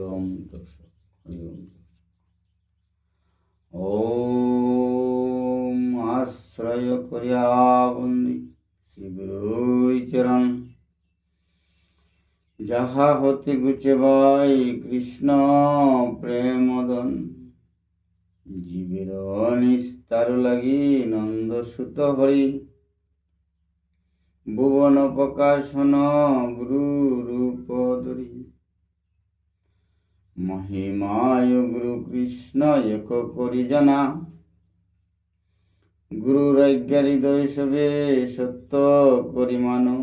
ওম তৎসৎ। হরি ওম তৎসৎ। ওম আশ্রয় করিয়া বন্দি শ্রী গুরুর চরণ, যাহা হতে গুছে বাই কৃষ্ণ প্রেমদন। জীবের নিস্তার লাগি নন্দ সুত হরি, ভুবন প্রকাশন গুরু রূপ ধরি। মহিমায় গুরু কৃষ্ণ এক করি জানা, গুরুর আজ্ঞা হৃদয় সবে সত্য করি মানো।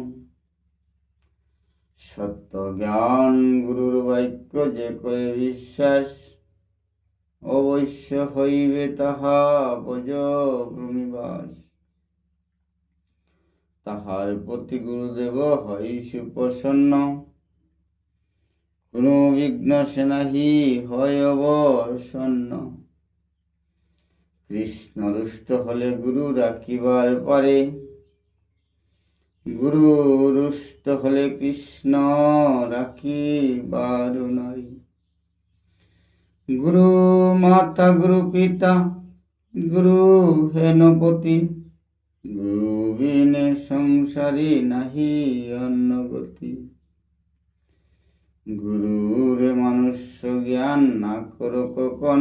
সত্য জ্ঞান গুরুর বাক্য যে করে বিশ্বাস, অবশ্য হইবে তাহা বজ ভূমিবাস। তাহার প্রতি গুরুদেব হয় সুপ্রসন্ন, কোনো বিঘ্ন সে নাহি হয় অবসন্ন। কৃষ্ণ রুষ্ট হলে গুরু রাখিবার পারে, গুরু রুষ্ট হলে কৃষ্ণ রাখিবার নারী। গুরু মাতা গুরু পিতা গুরু হেনপতি, গুরু বিনে সংসারী নাহি অন্য গতি। গুরুরে মনুষ্য জ্ঞান না কর কখন,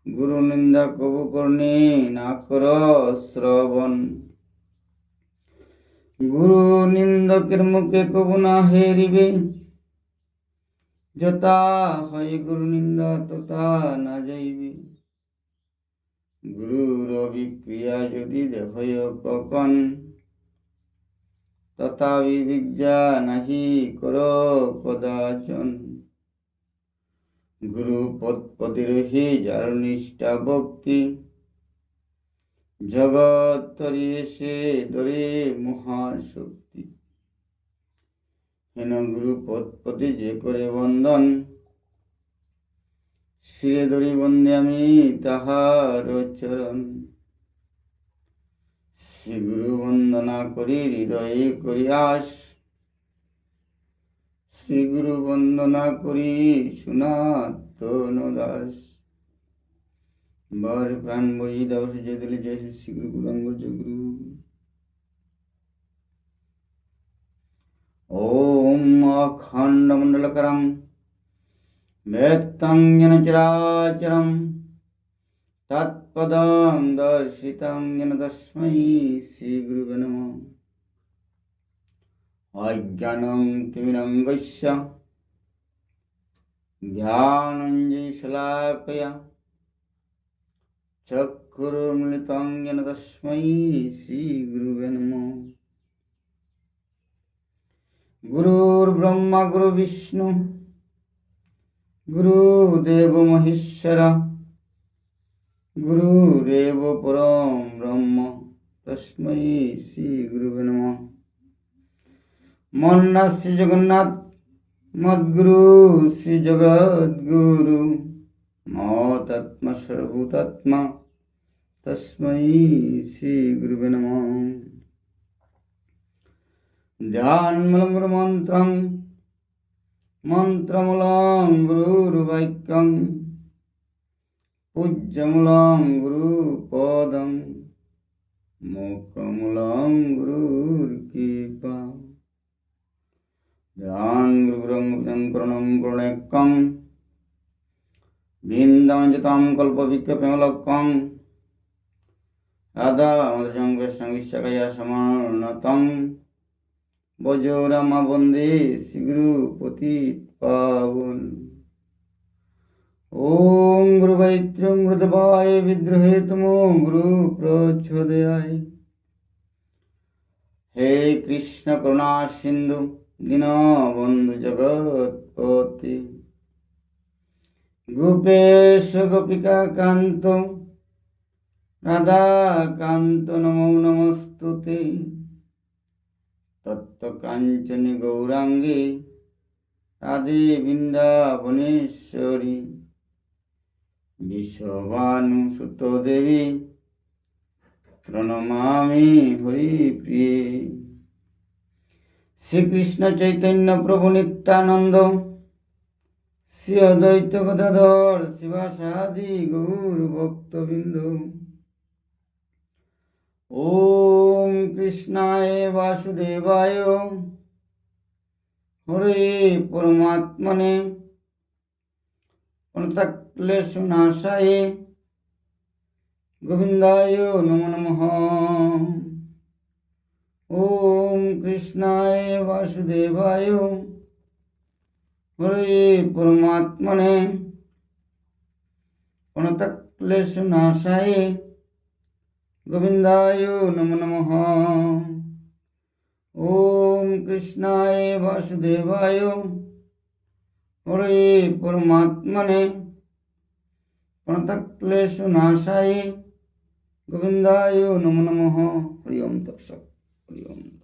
গুরু নিন্দা কবু করনি না কর শ্রবণ। গুরু নিন্দকের মুখে কবু না হেরিবে, যথা হয় গুরু নিন্দা তথা না যাইবে। গুরুর অভিক্রিয়া যদি দেহয় কখন, তথা বিবিজ্ঞা নাহি কর কদাচন। গুরু পতিরোহী যার নিষ্ঠা ভক্তি, জগৎ তরিয়ে সে ধরে মহাশক্তি। হেন গুরু পতি যে করে বন্দন, শিরে ধরি বন্দে আমি তাহার চরণ। শ্রী গুরু বন্দনা করি হৃদয়ে করি আস, শ্রী গুরু বন্দনা করি সনাতন দাস। বার প্রাণ বলি দাও যে দিলে জয় শ্রী গুরু গুরাঙ্গ জয় গুরু। ওম অখণ্ড মণ্ডলকরম ব্যক্তং যেন চরাচরম, তৎপদং দর্শিতং যেন তস্मै শ্রী গুরুবে নমঃ। অজ্ঞানং তিমিরঙ্গস্য জ্ঞানাঞ্জনশলাকয়া, চক্ষুর্মিলিতং যেন তস্मै শ্রী গুরুবে নমঃ। গুরুর্ব্রহ্মা গুরু বিষ্ণু গুরুদেব মহেশ্বর, গুরুরেব পরম ব্রহ্ম তস্मै শ্রী গুরুবে নমঃ। মন্না শ্রী জগন্নাথ মদ্গুরু শ্রী জগদ্গুরু, মতাত্মা সর্বভূতাত্মা তস্मै শ্রী গুরুবে নমঃ। ধ্যানমূলং গুরু মন্ত্রং, মন্ত্রমূলং গুরুর্বাক্যং, পূজ্যমূলং গুরু পদং, মুখমূলং গুরুর কৃপা। ধ্যান গুরুং করুণং করুণেকং, বৃন্দাবনজতাং কল্পবিক্ষেপেমলক্কং, রাধা মাধবং কৃষ্ণবিশ্বকয়া সমানতং, ভজ রামা বন্দে শ্রীগুরু পতিত পাবন। ওম গুরু গায়ত্রী মৃতবায় বিদ্রোহে তমো গুরু প্রচোদয়ায়। হে কৃষ্ণ করুণা সিন্ধু দীনবন্ধু জগৎপতি, গোপেশ গোপিকা কান্ত রাধা কান্ত নমো নমস্তুতে। তত্ত্ব কাঞ্চনী গৌরাঙ্গে রাধে বৃন্দাবনেশ্বরী, বিশ্বভানুসুত দেবী প্রণমামি হরিপ্রিয়ে। শ্রীকৃষ্ণ চৈতন্য প্রভু নিত্যানন্দ, শ্রী অদ্বৈত গদাধর শিবাসাদি গৌর ভক্তবৃন্দ। ওম কৃষ্ণায় বাসুদেবায় হরে পরমাত্মনে প্রণতক্লেশনাশায় গোবিন্দায় নমো নমঃ। ওম কৃষ্ণায় বাসুদেবায় হরে পরমাত্মনে প্রণতক্লেশনাশায় গোবিন্দায় নমো নমঃ। ওম কৃষ্ণায় বাসুদেবায় হরে পরমাত্মনে প্রণতক্লেশনাশায় গোবিন্দায় নমো নমঃ। হরি ওম তৎসৎ। হরি ওম।